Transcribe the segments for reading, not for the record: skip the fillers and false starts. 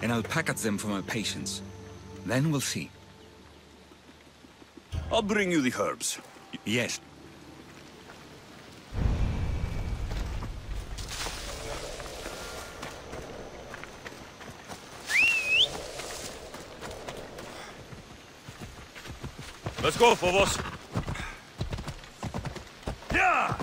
and I'll package them for my patients. Then we'll see. I'll bring you the herbs. Yes. Let's go, Phobos. Yeah!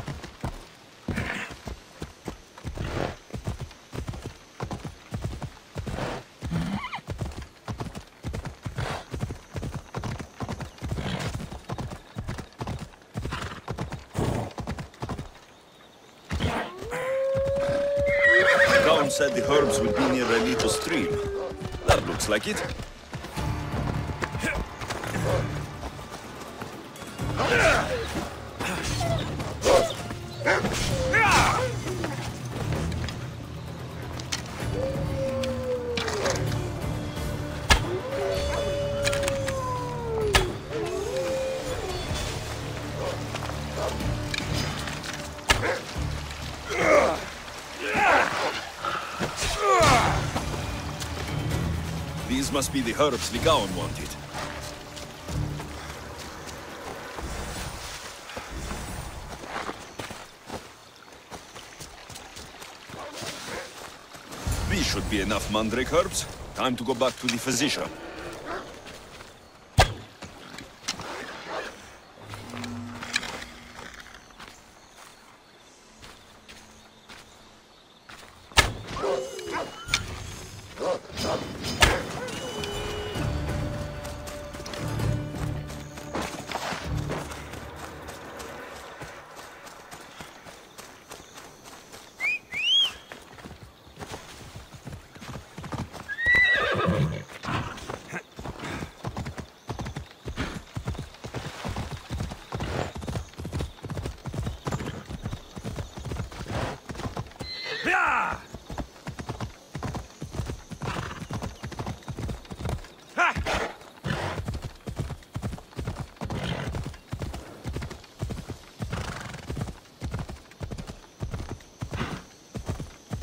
Count said the herbs would be near a little stream. That looks like it. These must be the herbs Ligaon wanted. These should be enough mandrake herbs. Time to go back to the physician.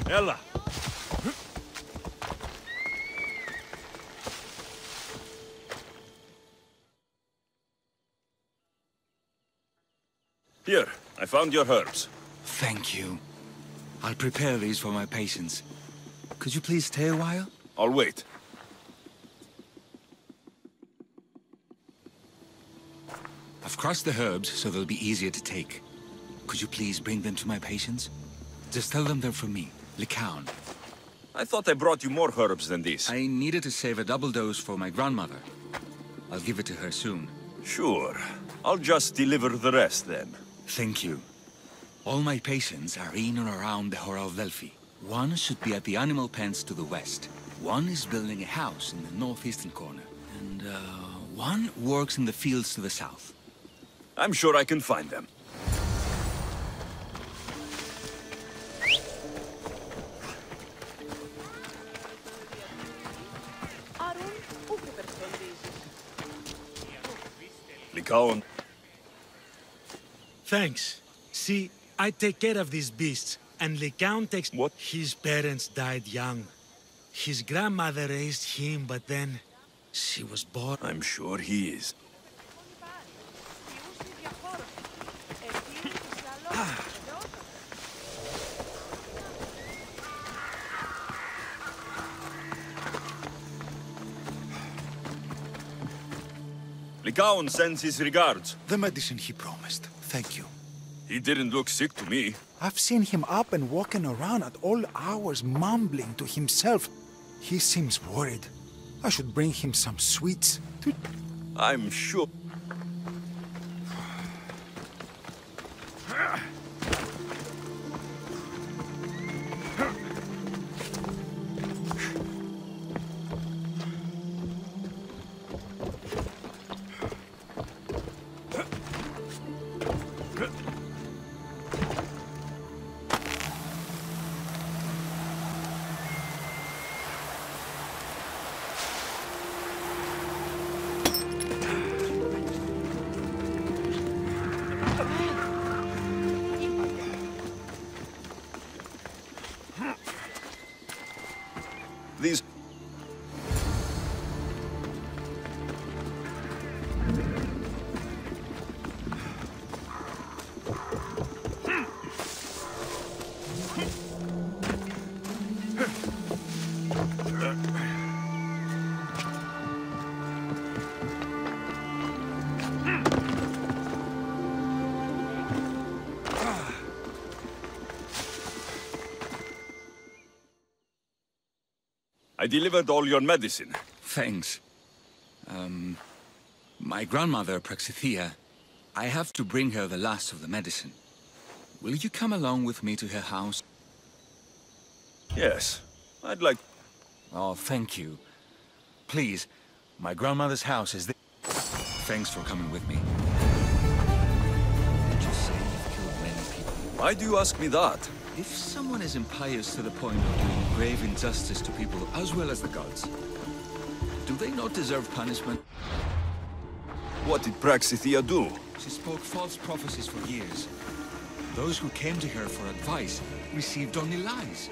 Ella! Here, I found your herbs. Thank you. I'll prepare these for my patients. Could you please stay a while? I'll wait. I've crushed the herbs so they'll be easier to take. Could you please bring them to my patients? Just tell them they're from me, Lycaon. I thought I brought you more herbs than this. I needed to save a double dose for my grandmother. I'll give it to her soon. Sure. I'll just deliver the rest then. Thank you. All my patients are in or around the Horaldelphi. One should be at the animal pens to the west. One is building a house in the northeastern corner. And, one works in the fields to the south. I'm sure I can find them. Lycaon. Thanks. See, I take care of these beasts, and Lycaon takes... What? His parents died young. His grandmother raised him, but then... she was born... I'm sure he is. Lycaon sends his regards. The medicine he promised. Thank you. He didn't look sick to me. I've seen him up and walking around at all hours, mumbling to himself. He seems worried. I should bring him some sweets to... I'm sure. I delivered all your medicine. Thanks. My grandmother, Praxithea, I have to bring her the last of the medicine. Will you come along with me to her house? Yes, I'd like... Oh, thank you. Please, my grandmother's house is there. Thanks for coming with me. Did you say you've killed many people? Why do you ask me that? If someone is impious to the point of doing grave injustice to people as well as the gods, do they not deserve punishment? What did Praxithea do? She spoke false prophecies for years. Those who came to her for advice received only lies.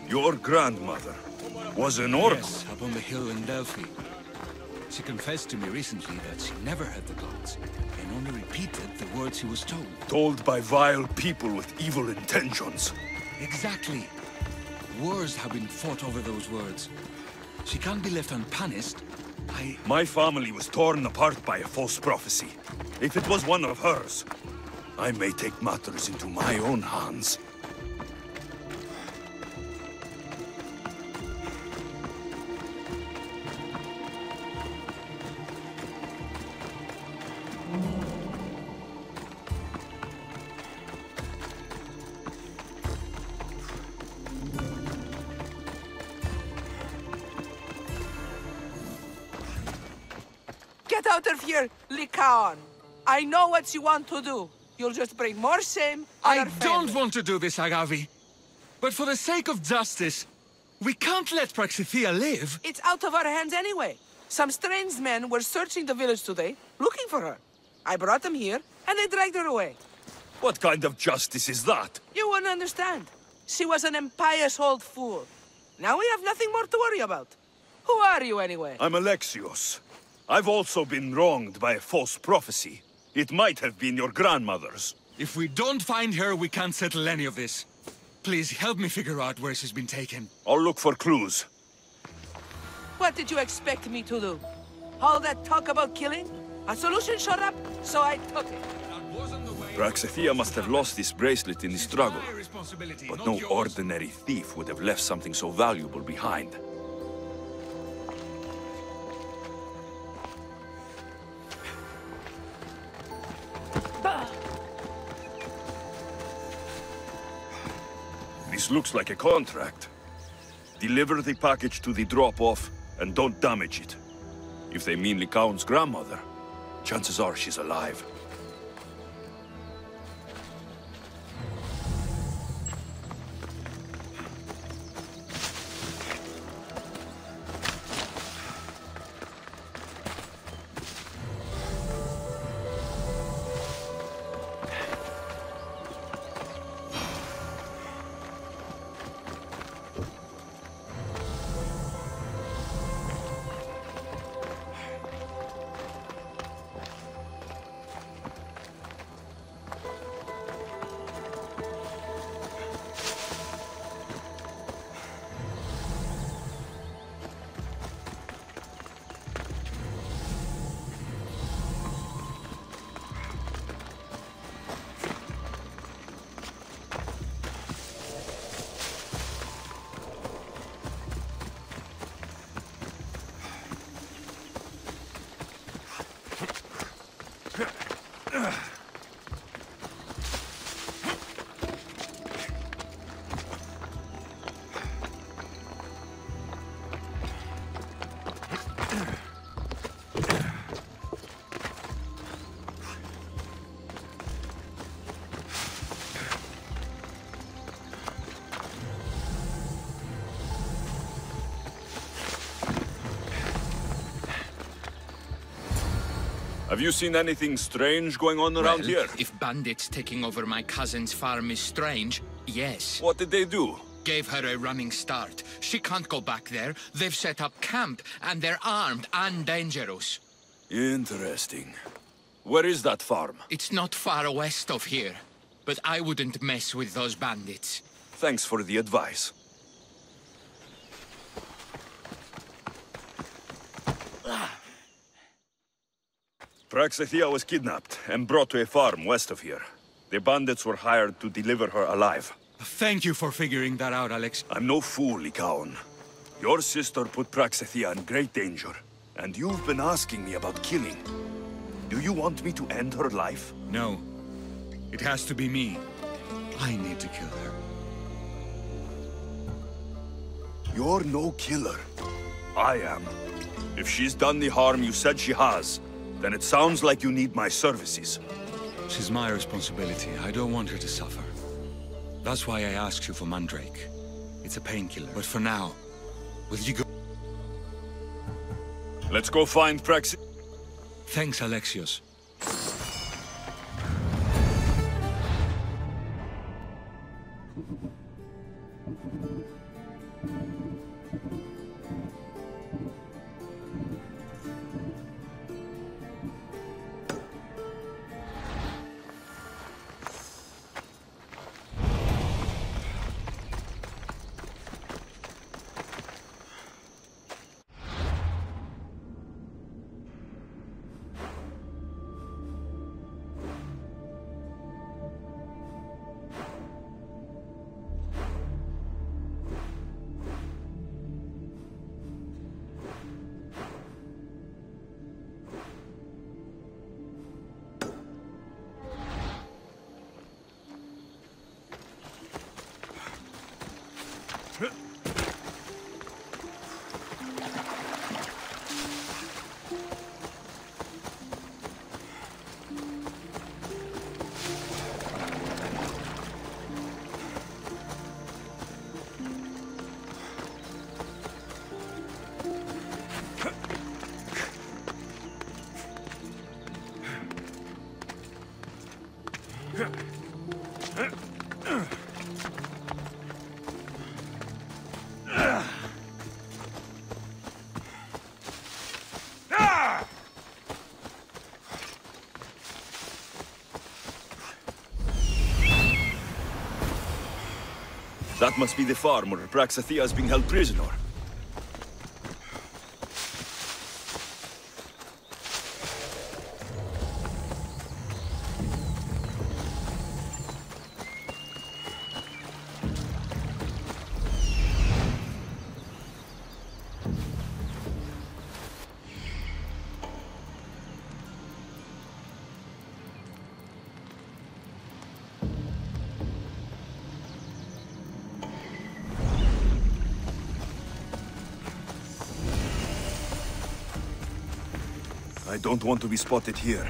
Your grandmother was an orc? Yes, up on the hill in Delphi. She confessed to me recently that she never heard the gods, and only repeated the words she was told. Told by vile people with evil intentions. Exactly. Wars have been fought over those words. She can't be left unpunished. My family was torn apart by a false prophecy. If it was one of hers, I may take matters into my own hands. Get out of here, Lycaon! I know what you want to do. You'll just bring more shame on I our don't family. want to do this, Agavi. But for the sake of justice, we can't let Praxithea live. It's out of our hands anyway. Some strange men were searching the village today, looking for her. I brought them here, and they dragged her away. What kind of justice is that? You won't understand. She was an impious old fool. Now we have nothing more to worry about. Who are you, anyway? I'm Alexios. I've also been wronged by a false prophecy. It might have been your grandmother's. If we don't find her, we can't settle any of this. Please help me figure out where she's been taken. I'll look for clues. What did you expect me to do? All that talk about killing? A solution showed up, so I took it. Praxithea must have lost this bracelet in the struggle. My responsibility, But not no yours. ordinary thief would have left something so valuable behind. This looks like a contract. Deliver the package to the drop-off, and don't damage it. If they mean Lycaon's grandmother, chances are she's alive. Have you seen anything strange going on around Well, here? if bandits taking over my cousin's farm is strange, yes. What did they do? Gave her a running start. She can't go back there. They've set up camp, and they're armed and dangerous. Interesting. Where is that farm? It's not far west of here, but I wouldn't mess with those bandits. Thanks for the advice. Praxithea was kidnapped and brought to a farm west of here. The bandits were hired to deliver her alive. Thank you for figuring that out, Alex. I'm no fool, Lycaon. Your sister put Praxithea in great danger, and you've been asking me about killing. Do you want me to end her life? No. It has to be me. I need to kill her. You're no killer. I am. If she's done the harm you said she has, then it sounds like you need my services. She's my responsibility. I don't want her to suffer. That's why I asked you for Mandrake. It's a painkiller. But for now, will you go? Let's go find Praxi... Thanks, Alexios. That must be the farm where Praxithea is being held prisoner. I don't want to be spotted here.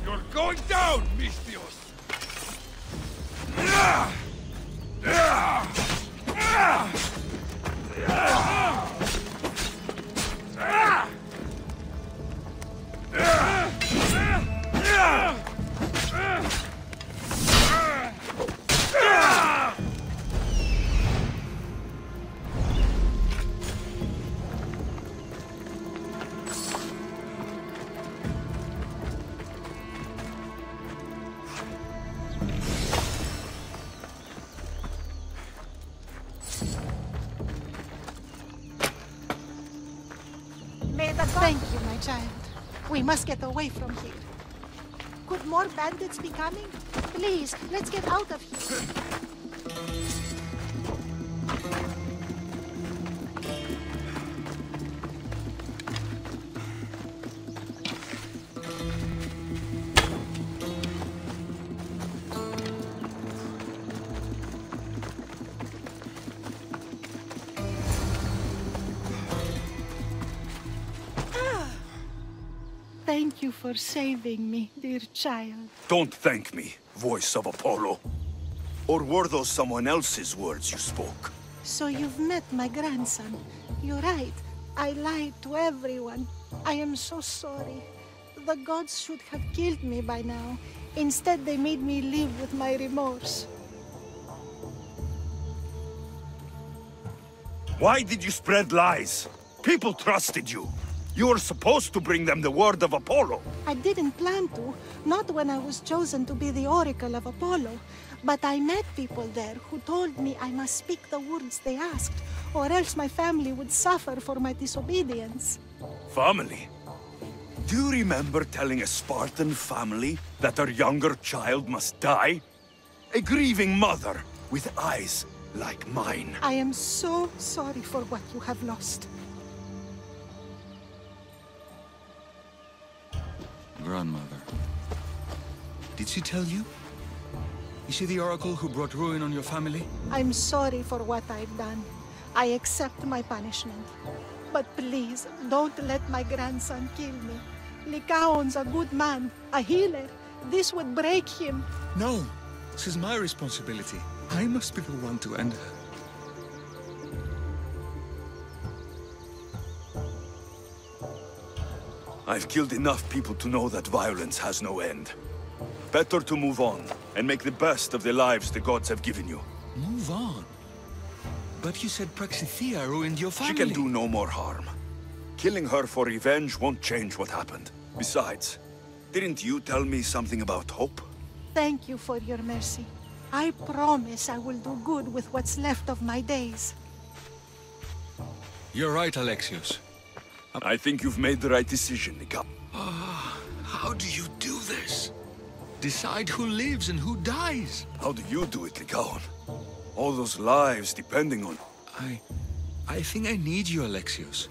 You're going down, Mistios! Thank you, my child. We must get away from here. Could more bandits be coming? Please, let's get out of here. Thank you for saving me, dear child. Don't thank me, voice of Apollo. Or were those someone else's words you spoke? So you've met my grandson. You're right. I lied to everyone. I am so sorry. The gods should have killed me by now. Instead, they made me live with my remorse. Why did you spread lies? People trusted you. You were supposed to bring them the word of Apollo. I didn't plan to, not when I was chosen to be the Oracle of Apollo. But I met people there who told me I must speak the words they asked, or else my family would suffer for my disobedience. Family? Do you remember telling a Spartan family that their younger child must die? A grieving mother with eyes like mine. I am so sorry for what you have lost. Grandmother. Did she tell you? Is she the oracle who brought ruin on your family? I'm sorry for what I've done. I accept my punishment. But please, don't let my grandson kill me. Lycaon's a good man, a healer. This would break him. No, this is my responsibility. I must be the one to end her. I've killed enough people to know that violence has no end. Better to move on, and make the best of the lives the gods have given you. Move on? But you said Praxithea ruined your family. She can do no more harm. Killing her for revenge won't change what happened. Besides, didn't you tell me something about hope? Thank you for your mercy. I promise I will do good with what's left of my days. You're right, Alexios. I think you've made the right decision, Nika. How do you do this? Decide who lives and who dies? How do you do it, Lycaon? All those lives depending on... I think I need you, Alexios.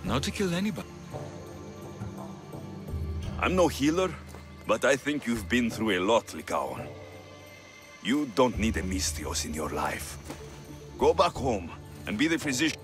Not to kill anybody. I'm no healer, but I think you've been through a lot, Lycaon. You don't need a Misthios in your life. Go back home and be the physician.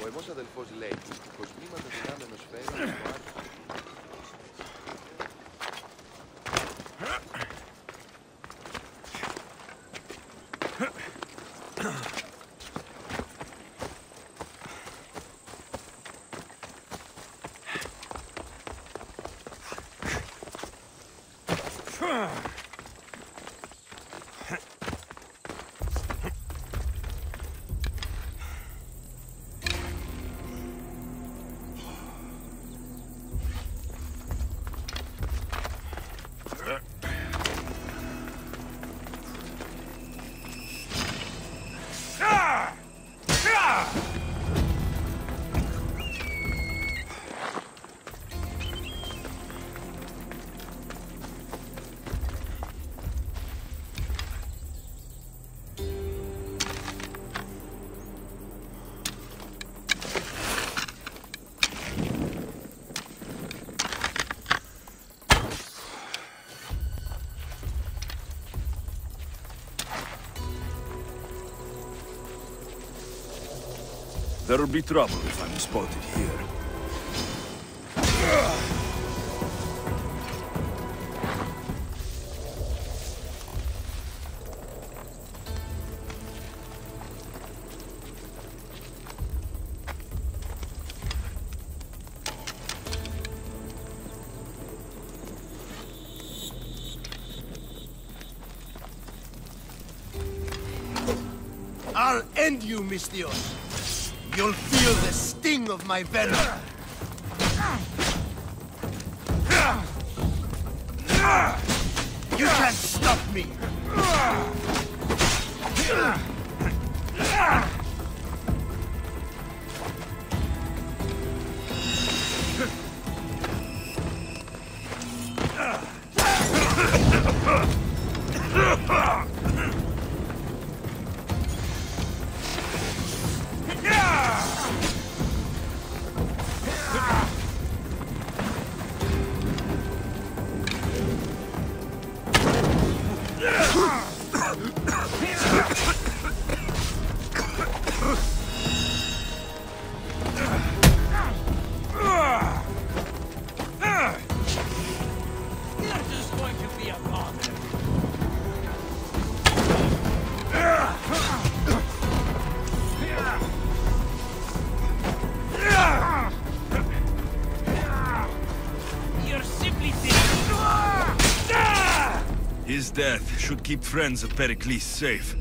Ο εμός αδελφός λέει πως μνήματα δυνάμενος φέρουν στο άρθρο. There'll be trouble if I'm spotted here. I'll end you, Mistios. You'll feel the sting of my venom. You can't stop me. His death should keep friends of Pericles safe.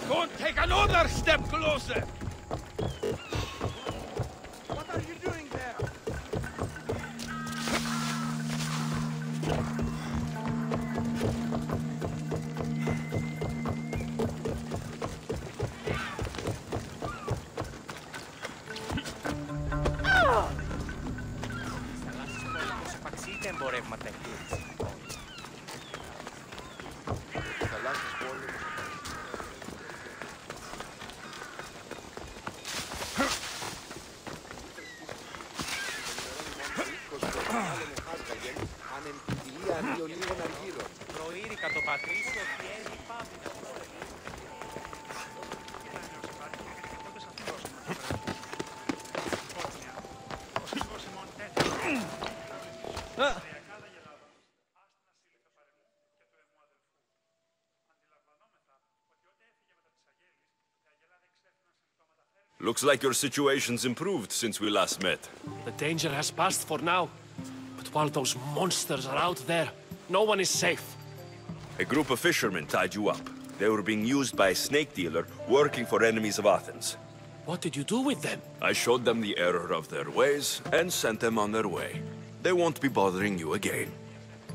Don't take another step closer! What are you doing there? Looks like your situation's improved since we last met. The danger has passed for now. But while those monsters are out there, no one is safe. A group of fishermen tied you up. They were being used by a snake dealer working for enemies of Athens. What did you do with them? I showed them the error of their ways and sent them on their way. They won't be bothering you again.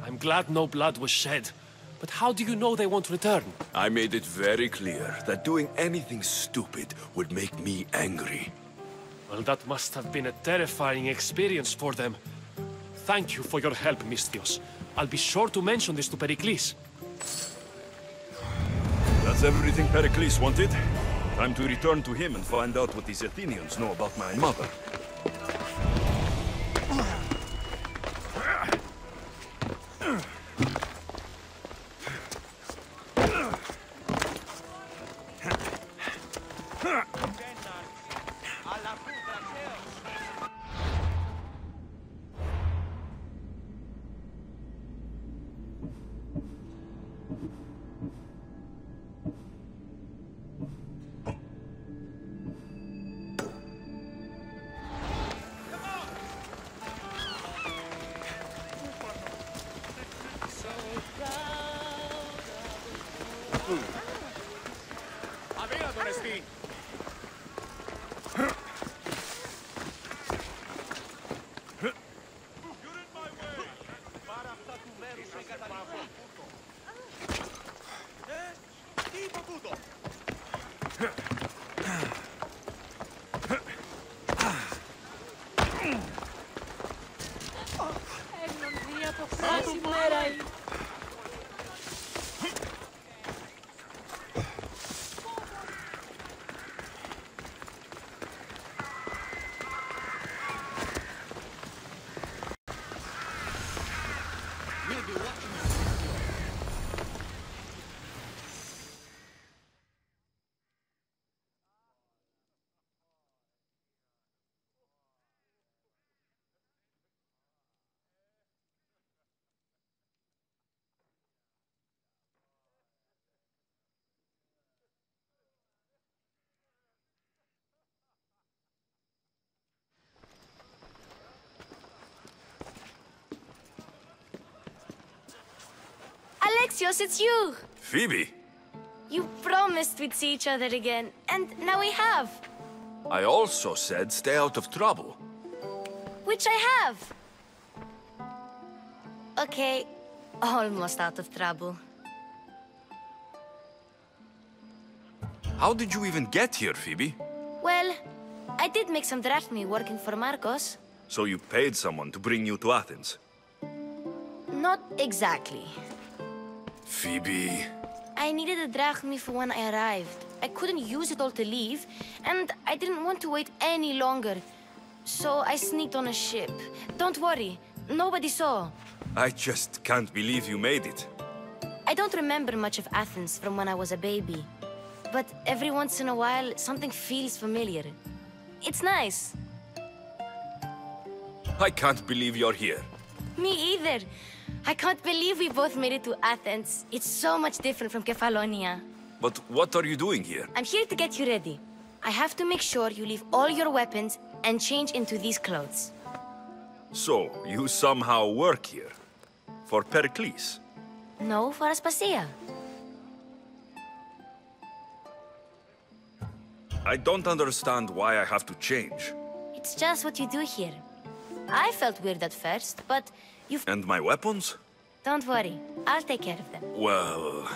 I'm glad no blood was shed. But how do you know they won't return? I made it very clear that doing anything stupid would make me angry. Well, that must have been a terrifying experience for them. Thank you for your help, Misthios. I'll be sure to mention this to Pericles. That's everything Pericles wanted. Time to return to him and find out what these Athenians know about my mother. Alexios, it's you! Phoebe! You promised we'd see each other again, and now we have. I also said stay out of trouble. Which I have. Okay, almost out of trouble. How did you even get here, Phoebe? Well, I did make some drachmi working for Markos. So you paid someone to bring you to Athens? Not exactly. Phoebe... I needed a drachmi for when I arrived. I couldn't use it all to leave, and I didn't want to wait any longer. So I sneaked on a ship. Don't worry, nobody saw. I just can't believe you made it. I don't remember much of Athens from when I was a baby. But every once in a while, something feels familiar. It's nice. I can't believe you're here. Me either. I can't believe we both made it to Athens. It's so much different from Kefalonia. But what are you doing here? I'm here to get you ready. I have to make sure you leave all your weapons and change into these clothes. So, you somehow work here? For Pericles? No, for Aspasia. I don't understand why I have to change. It's just what you do here. I felt weird at first, but you've... And my weapons? Don't worry, I'll take care of them. Well...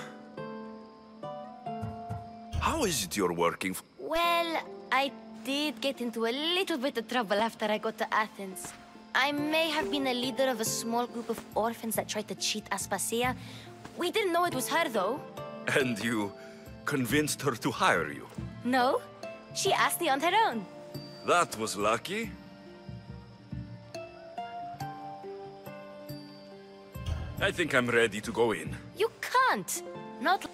How is it you're working for... Well, I did get into a little bit of trouble after I got to Athens. I may have been a leader of a small group of orphans that tried to cheat Aspasia. We didn't know it was her, though. And you convinced her to hire you? No, she asked me on her own. That was lucky. I think I'm ready to go in. You can't. Not...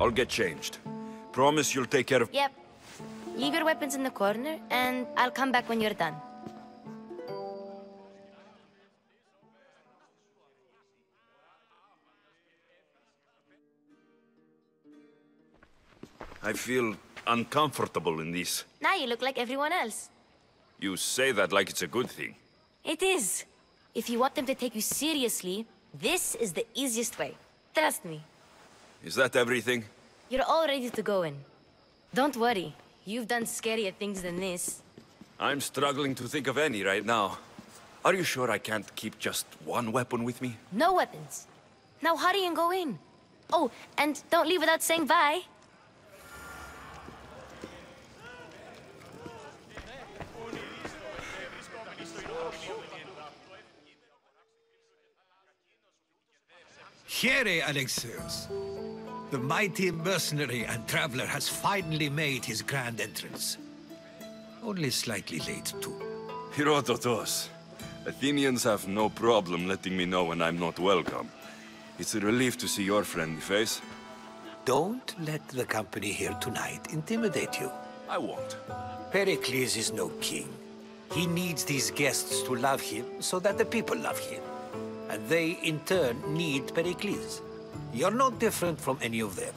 I'll get changed. Promise you'll take care of... Yep. Leave your weapons in the corner, and I'll come back when you're done. I feel uncomfortable in this. Now you look like everyone else. You say that like it's a good thing. It is. If you want them to take you seriously, this is the easiest way. Trust me. Is that everything? You're all ready to go in. Don't worry. You've done scarier things than this. I'm struggling to think of any right now. Are you sure I can't keep just one weapon with me? No weapons. Now hurry and go in. Oh, and don't leave without saying bye. Here, Alexios. The mighty mercenary and traveler has finally made his grand entrance. Only slightly late, too. Herodotos. Athenians have no problem letting me know when I'm not welcome. It's a relief to see your friendly face. Don't let the company here tonight intimidate you. I won't. Pericles is no king. He needs these guests to love him so that the people love him. And they, in turn, need Pericles. You're no different from any of them.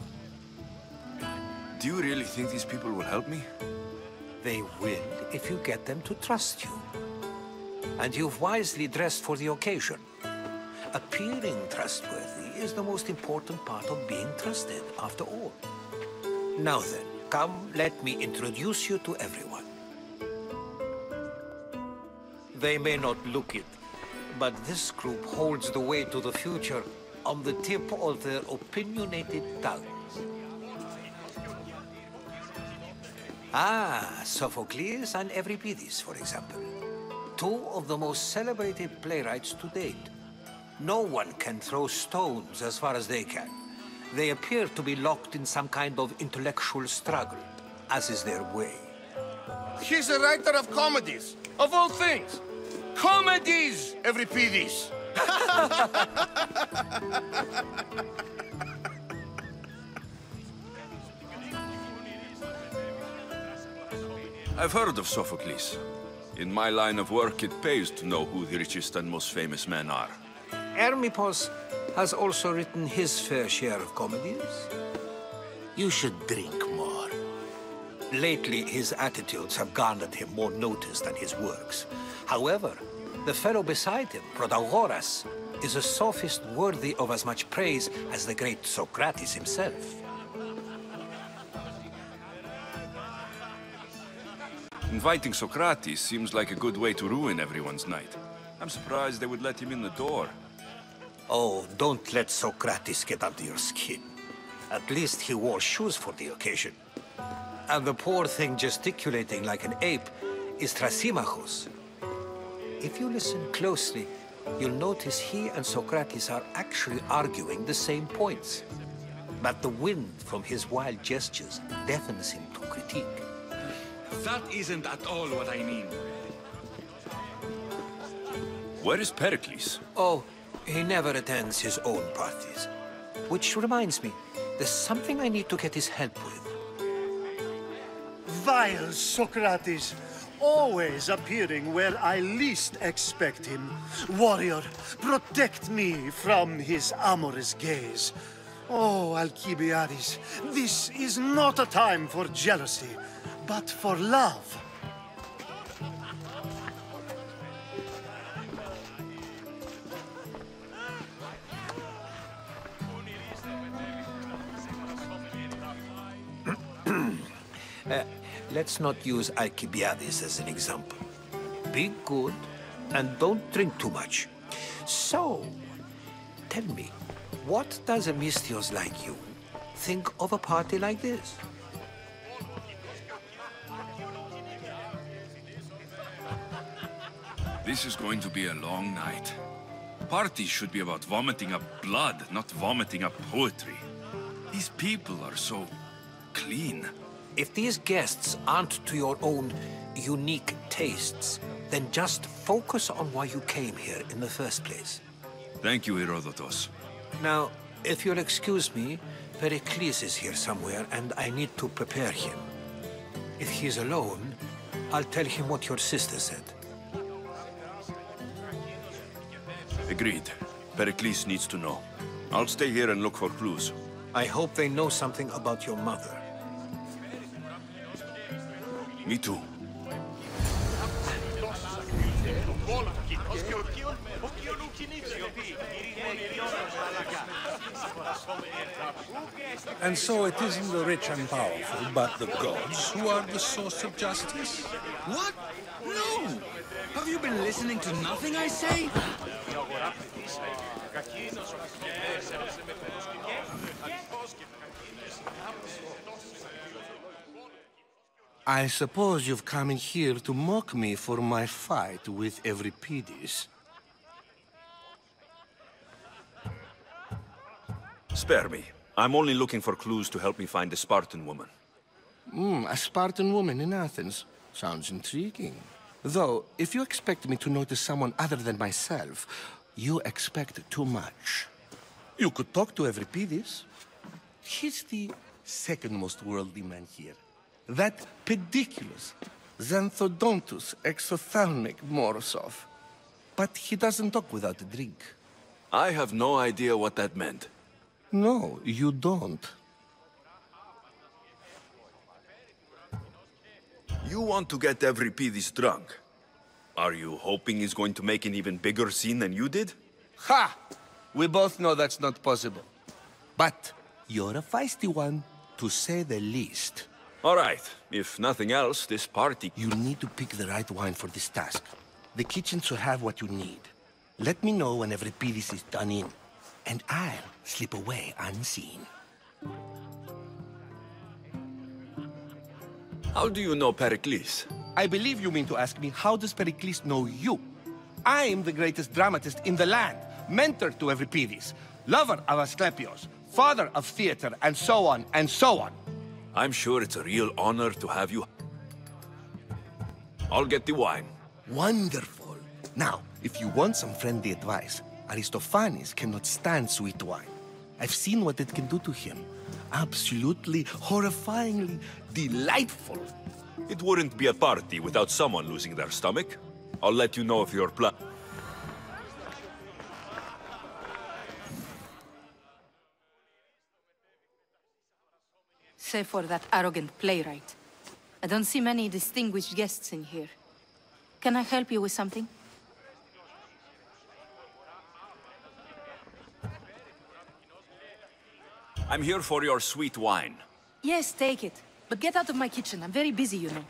Do you really think these people will help me? They will if you get them to trust you. And you've wisely dressed for the occasion. Appearing trustworthy is the most important part of being trusted, after all. Now then, come, let me introduce you to everyone. They may not look it, but this group holds the way to the future on the tip of their opinionated tongues. Ah, Sophocles and Euripides, for example. Two of the most celebrated playwrights to date. No one can throw stones as far as they can. They appear to be locked in some kind of intellectual struggle, as is their way. He's a writer of comedies, of all things. Comedies, Euripides! I've heard of Sophocles. In my line of work, it pays to know who the richest and most famous men are. Hermippos has also written his fair share of comedies. You should drink more. Lately, his attitudes have garnered him more notice than his works. However, the fellow beside him, Protagoras, is a sophist worthy of as much praise as the great Socrates himself. Inviting Socrates seems like a good way to ruin everyone's night. I'm surprised they would let him in the door. Oh, don't let Socrates get under your skin. At least he wore shoes for the occasion. And the poor thing gesticulating like an ape is Thrasymachos. If you listen closely, you'll notice he and Socrates are actually arguing the same points. But the wind from his wild gestures deafens him to critique. That isn't at all what I mean. Where is Pericles? Oh, he never attends his own parties. Which reminds me, there's something I need to get his help with. Vile Socrates, always appearing where I least expect him. Warrior, protect me from his amorous gaze. Oh, Alcibiades, this is not a time for jealousy, but for love. Let's not use Alcibiades as an example. Be good, and don't drink too much. So, tell me, what does a Misthios like you think of a party like this? This is going to be a long night. Parties should be about vomiting up blood, not vomiting up poetry. These people are so clean. If these guests aren't to your own unique tastes, then just focus on why you came here in the first place. Thank you, Herodotos. Now, if you'll excuse me, Pericles is here somewhere, and I need to prepare him. If he's alone, I'll tell him what your sister said. Agreed. Pericles needs to know. I'll stay here and look for clues. I hope they know something about your mother. Me too. And so it isn't the rich and powerful, but the gods who are the source of justice? What? No! Have you been listening to nothing I say? I suppose you've come in here to mock me for my fight with Euripides. Spare me. I'm only looking for clues to help me find a Spartan woman. A Spartan woman in Athens. Sounds intriguing. Though, if you expect me to notice someone other than myself, you expect too much. You could talk to Euripides. He's the second most worldly man here. That pediculous, xanthodontus exophthalmic Morosov. But he doesn't talk without a drink. I have no idea what that meant. No, you don't. You want to get Euripides drunk. Are you hoping he's going to make an even bigger scene than you did? Ha! We both know that's not possible. But you're a feisty one, to say the least. All right. If nothing else, this party... You need to pick the right wine for this task. The kitchen should have what you need. Let me know when Euripides is done in, and I'll slip away unseen. How do you know Pericles? I believe you mean to ask me, how does Pericles know you? I am the greatest dramatist in the land, mentor to Euripides, lover of Asclepios, father of theater, and so on, and so on. I'm sure it's a real honor to have you. I'll get the wine. Wonderful. Now, if you want some friendly advice, Aristophanes cannot stand sweet wine. I've seen what it can do to him. Absolutely, horrifyingly delightful. It wouldn't be a party without someone losing their stomach. I'll let you know if you're Save for that arrogant playwright. I don't see many distinguished guests in here. Can I help you with something? I'm here for your sweet wine. Yes, take it. But get out of my kitchen. I'm very busy, you know.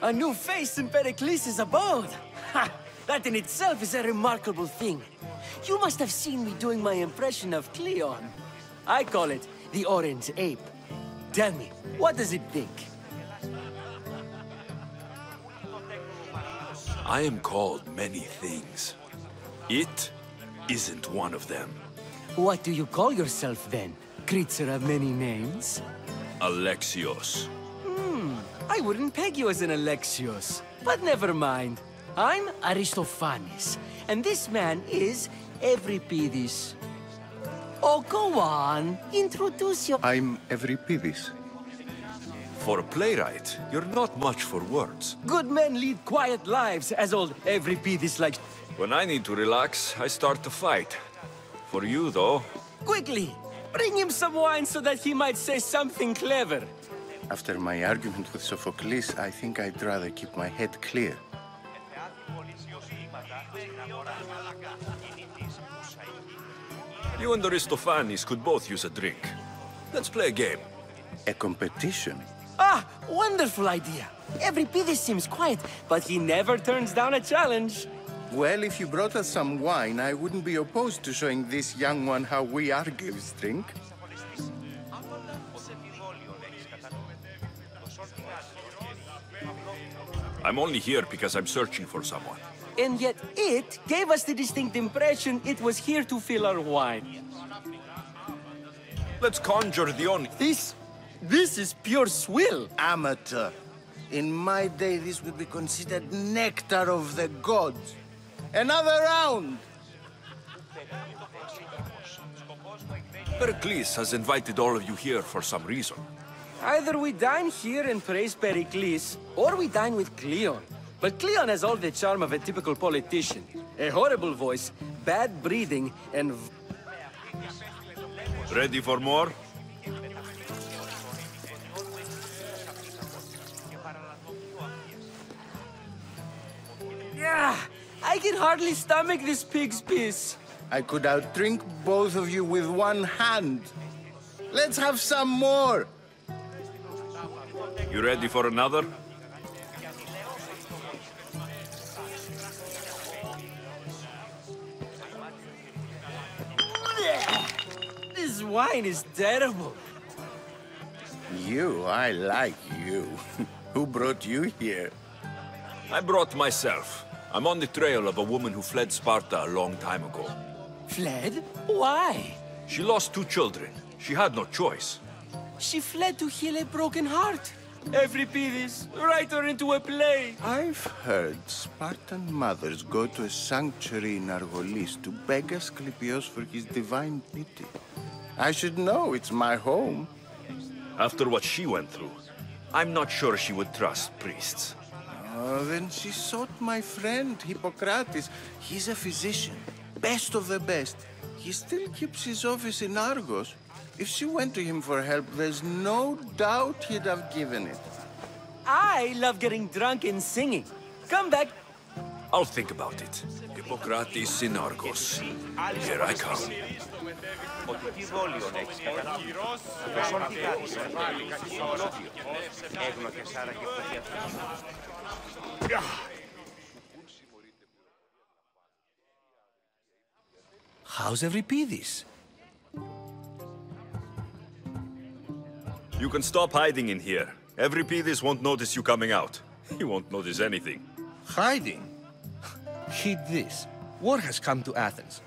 A new face in Pericles' abode! Ha! That in itself is a remarkable thing. You must have seen me doing my impression of Cleon. I call it the Orange Ape. Tell me, what does it think? I am called many things. It isn't one of them. What do you call yourself then? Creature of many names? Alexios. I wouldn't peg you as an Alexios. But never mind. I'm Aristophanes, and this man is Euripides. Oh, go on. Introduce your... I'm Euripides. For a playwright, you're not much for words. Good men lead quiet lives, as old Euripides likes. When I need to relax, I start to fight. For you, though... Quickly! Bring him some wine so that he might say something clever. After my argument with Sophocles, I think I'd rather keep my head clear. You and Aristophanes could both use a drink. Let's play a game. A competition? Ah, wonderful idea. Euripides seems quiet, but he never turns down a challenge. Well, if you brought us some wine, I wouldn't be opposed to showing this young one how we Argives drink. I'm only here because I'm searching for someone. And yet it gave us the distinct impression it was here to fill our wine. Let's conjure the only... This is pure swill. Amateur. In my day, this would be considered nectar of the gods. Another round! Pericles has invited all of you here for some reason. Either we dine here and praise Pericles, or we dine with Cleon. But Cleon has all the charm of a typical politician. A horrible voice, bad breeding, and... Ready for more? Yeah, I can hardly stomach this pig's piss. I could outdrink both of you with one hand. Let's have some more. You ready for another? This wine is terrible. I like you. Who brought you here? I brought myself. I'm on the trail of a woman who fled Sparta a long time ago. Fled? Why? She lost 2 children. She had no choice. She fled to heal a broken heart. Euripides, write her into a play. I've heard Spartan mothers go to a sanctuary in Argolis to beg Asclepios for his divine pity. I should know, it's my home. After what she went through, I'm not sure she would trust priests. Oh, then she sought my friend, Hippocrates. He's a physician, best of the best. He still keeps his office in Argos. If she went to him for help, there's no doubt he'd have given it. I love getting drunk and singing. Come back. I'll think about it. Hippocrates in Argos. Here I come. How's Euripides? You can stop hiding in here. Euripides won't notice you coming out. He won't notice anything. Hiding? Heed this. War has come to Athens.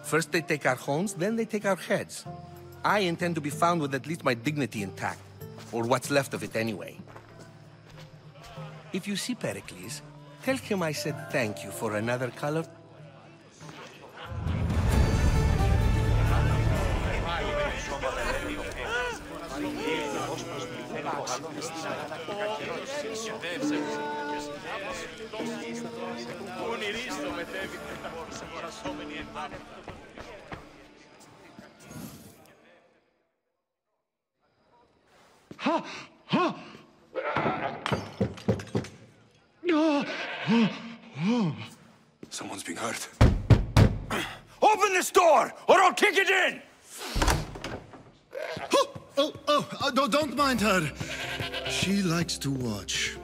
First they take our homes, then they take our heads. I intend to be found with at least my dignity intact. Or what's left of it anyway. If you see Pericles, tell him I said thank you for another color. Someone's being hurt. Open this door, or I'll kick it in! Don't mind her. She likes to watch.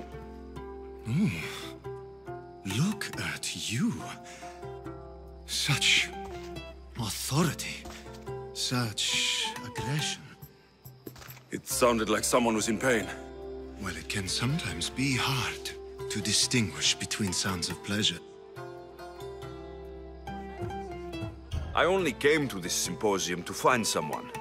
Look at you. Such authority. Such aggression. It sounded like someone was in pain. Well, it can sometimes be hard to distinguish between sounds of pleasure. I only came to this symposium to find someone.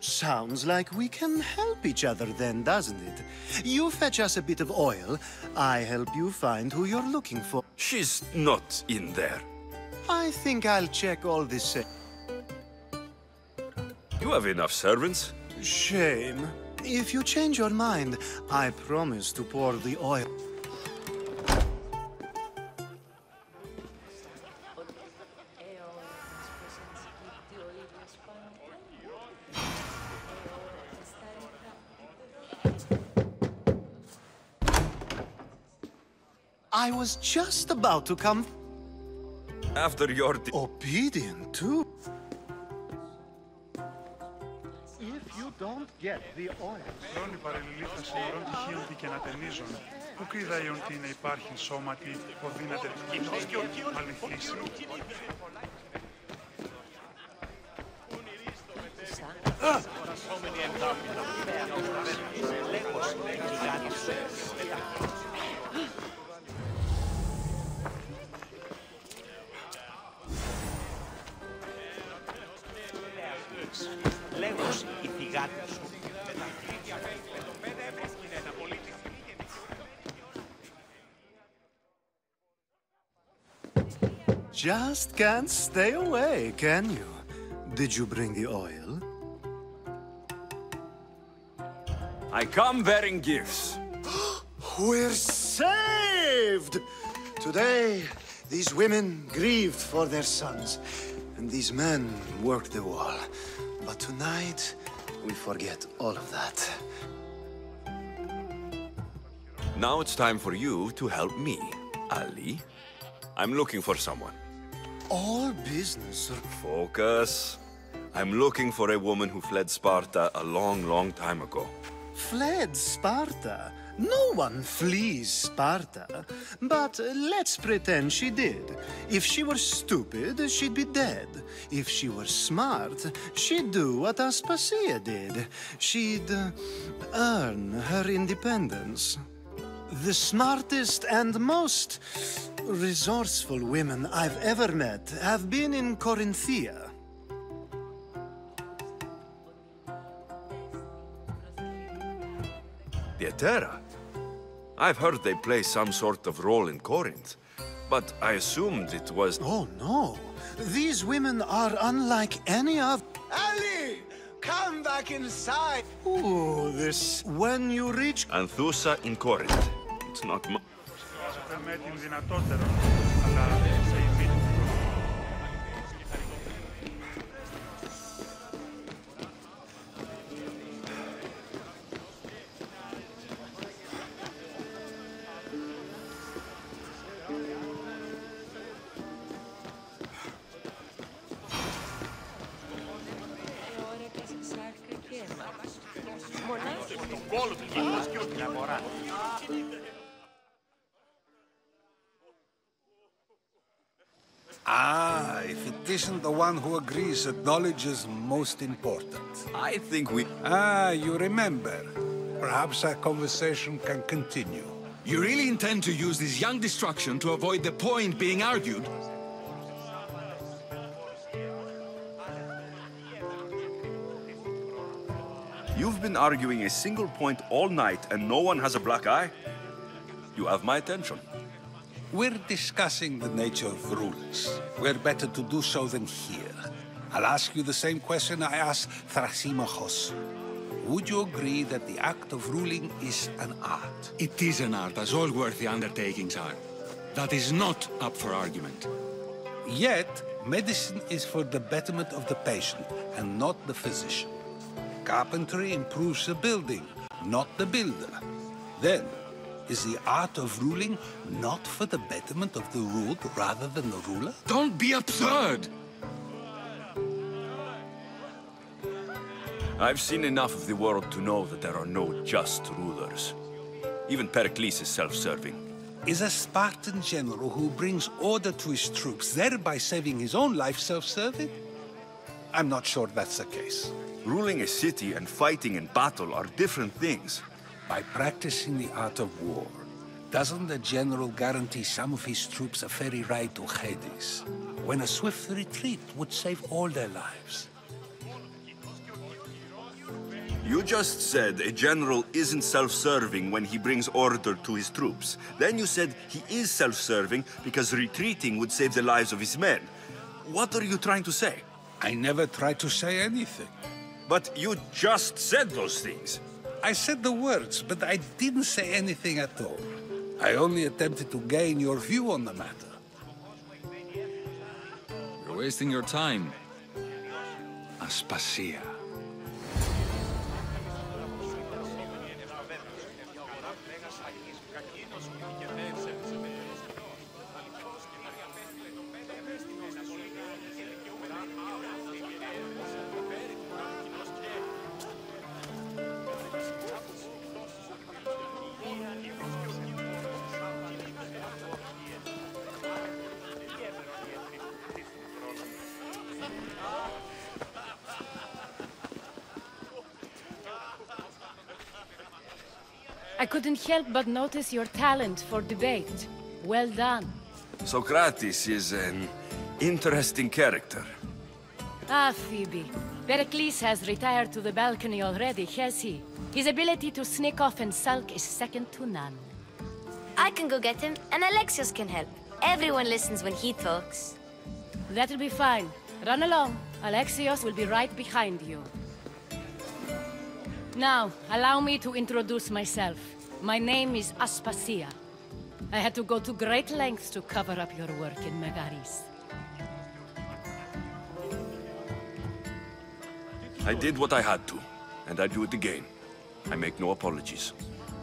Sounds like we can help each other then, doesn't it? You fetch us a bit of oil, I help you find who you're looking for. She's not in there. I think I'll check all this. You have enough servants. Shame. If you change your mind, I promise to pour the oil. I was just about to come. After your... Obedient, too. If you don't get the oil... Χρόνοι παρελήλθα σίγουρον τυχείων και ανατενίζων. Πού κρυδαίων τι να υπάρχει σώματι, οδύναται αληθίσει. Λέγος η θυγάτη σου. just can't stay away, can you? Did you bring the oil? I come bearing gifts. We're saved! Today, these women grieved for their sons, and these men worked the wall. But tonight, we forget all of that. Now it's time for you to help me, Ali. I'm looking for someone. All business. Focus. I'm looking for a woman who fled Sparta a long, long time ago. Fled Sparta? No one flees Sparta. But let's pretend she did. If she were stupid, she'd be dead. If she were smart, she'd do what Aspasia did. She'd earn her independence. The smartest and most resourceful women I've ever met have been in Corinthia. Pietera? I've heard they play some sort of role in Corinth, but I assumed it was... Oh, no. These women are unlike any of... Ali! Come back inside! Ooh, this... When you reach... Anthusa in Corinth. It's not much. Ah, if it isn't the one who agrees that knowledge is most important. I think we... Ah, you remember. Perhaps our conversation can continue. You really intend to use this young destruction to avoid the point being argued? You've been arguing a single point all night and no one has a black eye? You have my attention. We're discussing the nature of rules. We're better to do so than here. I'll ask you the same question I asked Thrasymachos. Would you agree that the act of ruling is an art? It is an art, as all worthy undertakings are. That is not up for argument. Yet, medicine is for the betterment of the patient and not the physician. Carpentry improves the building, not the builder. Then, is the art of ruling not for the betterment of the ruled rather than the ruler? Don't be absurd! I've seen enough of the world to know that there are no just rulers. Even Pericles is self-serving. Is a Spartan general who brings order to his troops, thereby saving his own life, self-serving? I'm not sure that's the case. Ruling a city and fighting in battle are different things. By practicing the art of war, doesn't the general guarantee some of his troops a ferry ride to Hades, when a swift retreat would save all their lives? You just said a general isn't self-serving when he brings order to his troops. Then you said he is self-serving because retreating would save the lives of his men. What are you trying to say? I never tried to say anything. But you just said those things. I said the words, but I didn't say anything at all. I only attempted to gain your view on the matter. You're wasting your time. Aspasia. I couldn't help but notice your talent for debate. Well done. Socrates is an interesting character. Ah, Phoebe. Pericles has retired to the balcony already, has he? His ability to sneak off and sulk is second to none. I can go get him, and Alexios can help. Everyone listens when he talks. That'll be fine. Run along. Alexios will be right behind you. Now, allow me to introduce myself. My name is Aspasia. I had to go to great lengths to cover up your work in Megaris. I did what I had to, and I do it again. I make no apologies.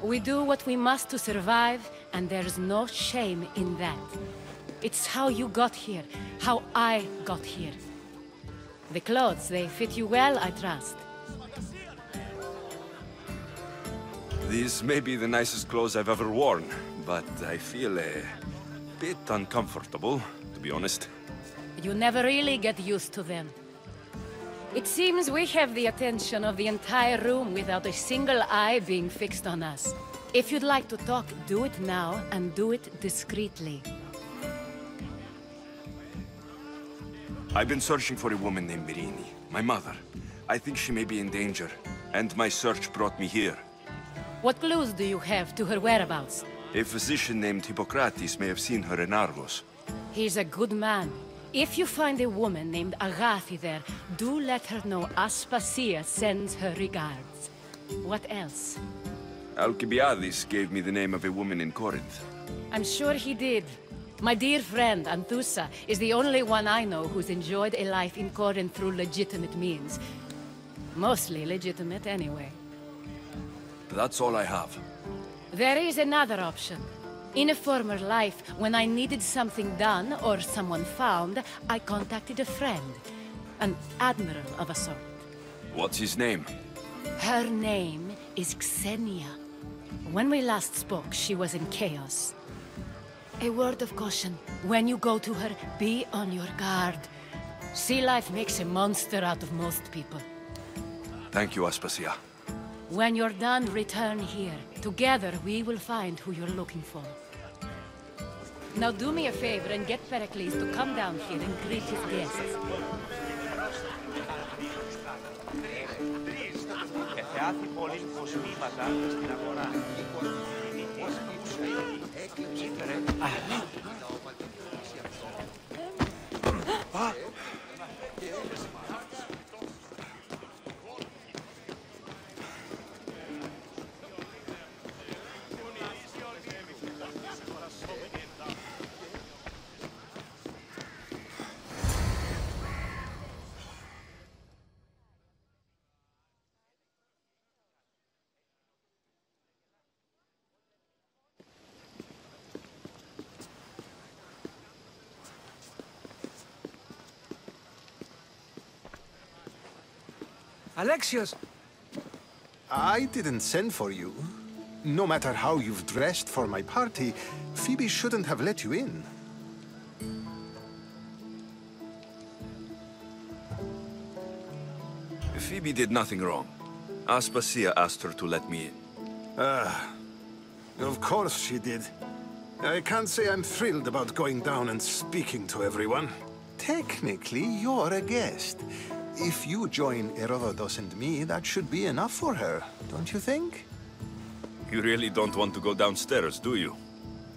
We do what we must to survive, and there's no shame in that. It's how you got here, how I got here. The clothes, they fit you well, I trust. These may be the nicest clothes I've ever worn, but I feel a bit uncomfortable, to be honest. You never really get used to them. It seems we have the attention of the entire room without a single eye being fixed on us. If you'd like to talk, do it now, and do it discreetly. I've been searching for a woman named Mirini, my mother. I think she may be in danger, and my search brought me here. What clues do you have to her whereabouts? A physician named Hippocrates may have seen her in Argos. He's a good man. If you find a woman named Agathi there, do let her know Aspasia sends her regards. What else? Alcibiades gave me the name of a woman in Corinth. I'm sure he did. My dear friend, Anthusa, is the only one I know who's enjoyed a life in Corinth through legitimate means. Mostly legitimate, anyway. That's all I have. There is another option. In a former life, when I needed something done or someone found, I contacted a friend. An admiral of a sort. What's his name? Her name is Xenia. When we last spoke, she was in chaos. A word of caution. When you go to her, be on your guard. Sea life makes a monster out of most people. Thank you, Aspasia. When you're done, return here. Together, we will find who you're looking for. Now do me a favor and get Pericles to come down here and greet his guests. Alexios! I didn't send for you. No matter how you've dressed for my party, Phoebe shouldn't have let you in. Phoebe did nothing wrong. Aspasia asked her to let me in. Of course she did. I can't say I'm thrilled about going down and speaking to everyone. Technically, you're a guest. If you join Herodotus and me, that should be enough for her, don't you think? You really don't want to go downstairs, do you?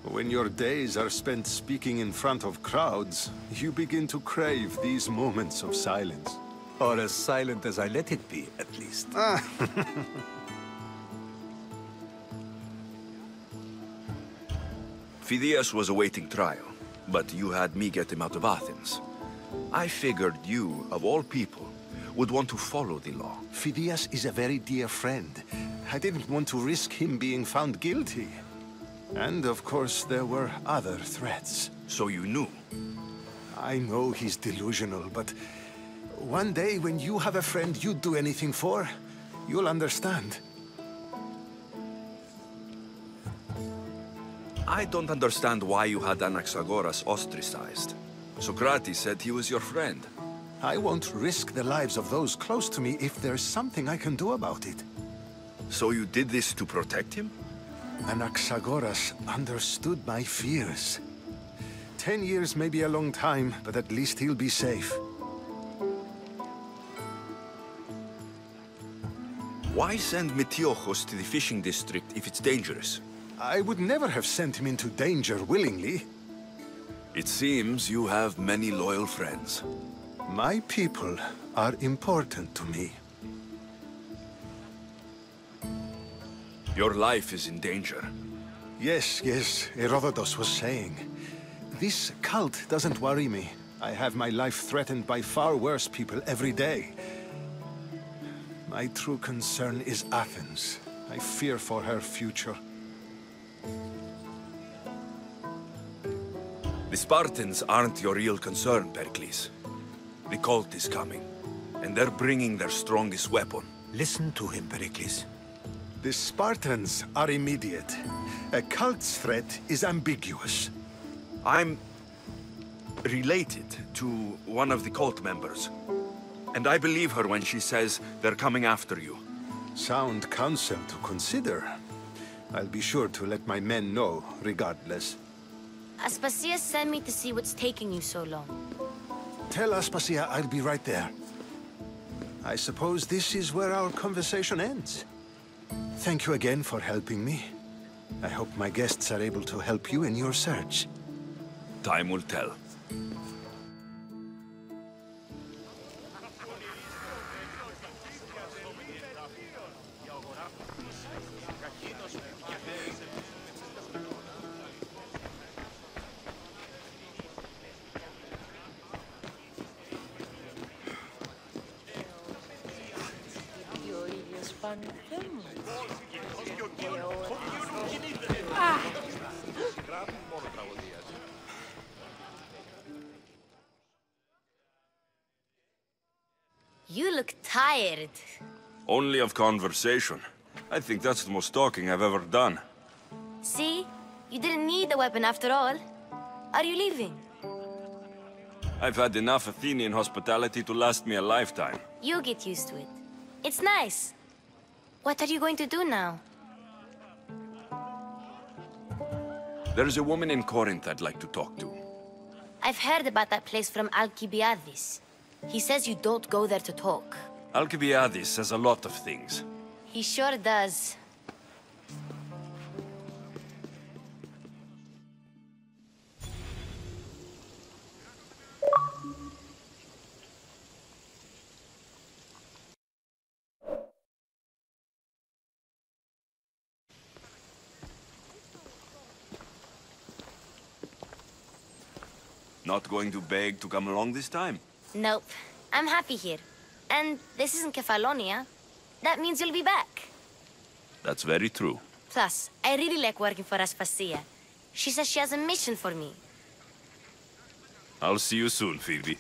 When your days are spent speaking in front of crowds, you begin to crave these moments of silence. Or as silent as I let it be, at least. Phidias was awaiting trial, but you had me get him out of Athens. I figured you, of all people, would want to follow the law. Phidias is a very dear friend. I didn't want to risk him being found guilty. And of course, there were other threats. So you knew? I know he's delusional, but one day when you have a friend you'd do anything for, you'll understand. I don't understand why you had Anaxagoras ostracized. Socrates said he was your friend. I won't risk the lives of those close to me if there's something I can do about it. So you did this to protect him? Anaxagoras understood my fears. 10 years may be a long time, but at least he'll be safe. Why send Metiochos to the fishing district if it's dangerous? I would never have sent him into danger willingly. It seems you have many loyal friends. My people are important to me. Your life is in danger. Yes, Herodotus was saying. This cult doesn't worry me. I have my life threatened by far worse people every day. My true concern is Athens. I fear for her future. The Spartans aren't your real concern, Pericles. The cult is coming, and they're bringing their strongest weapon. Listen to him, Pericles. The Spartans are immediate. A cult's threat is ambiguous. I'm related to one of the cult members. And I believe her when she says they're coming after you. Sound counsel to consider. I'll be sure to let my men know, regardless. Aspasia sent me to see what's taking you so long. Tell Aspasia I'll be right there. I suppose this is where our conversation ends. Thank you again for helping me. I hope my guests are able to help you in your search. Time will tell. You look tired. Only of conversation. I think that's the most talking I've ever done. See? You didn't need the weapon after all. Are you leaving? I've had enough Athenian hospitality to last me a lifetime. You get used to it. It's nice. What are you going to do now? There's a woman in Corinth I'd like to talk to. I've heard about that place from Alcibiades. He says you don't go there to talk. Alcibiades says a lot of things. He sure does. Not going to beg to come along this time? Nope. I'm happy here. And this isn't Kefalonia. That means you'll be back. That's very true. Plus, I really like working for Aspasia. She says she has a mission for me. I'll see you soon, Phoebe.